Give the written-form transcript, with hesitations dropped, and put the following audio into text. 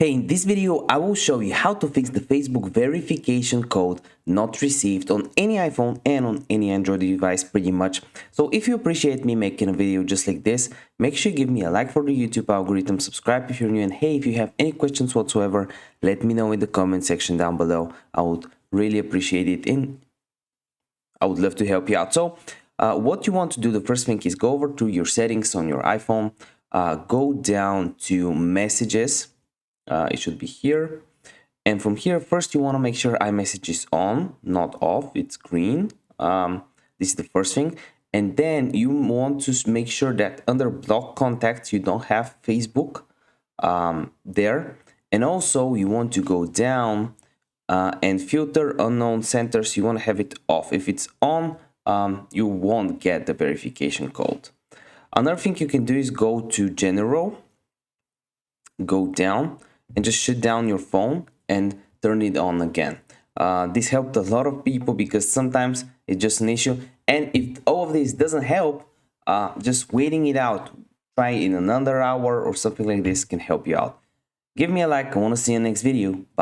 Hey, in this video, I will show you how to fix the Facebook verification code not received on any iPhone and on any Android device pretty much. So if you appreciate me making a video just like this, make sure you give me a like for the YouTube algorithm, subscribe if you're new, and hey, if you have any questions whatsoever, let me know in the comment section down below. I would really appreciate it and I would love to help you out. So what you want to do, the first thing is go over to your settings on your iPhone, go down to messages. It should be here, and from here first you want to make sure iMessage is on, not off. It's green. This is the first thing, and then you want to make sure that under block contacts you don't have Facebook there, and also you want to go down and filter unknown centers. You want to have it off. If it's on, you won't get the verification code. Another thing you can do is go to general, go down, and just shut down your phone and turn it on again. This helped a lot of people because sometimes it's just an issue. And if all of this doesn't help, just waiting it out, try in another hour or something like this can help you out. Give me a like. I want to see you in the next video. Bye.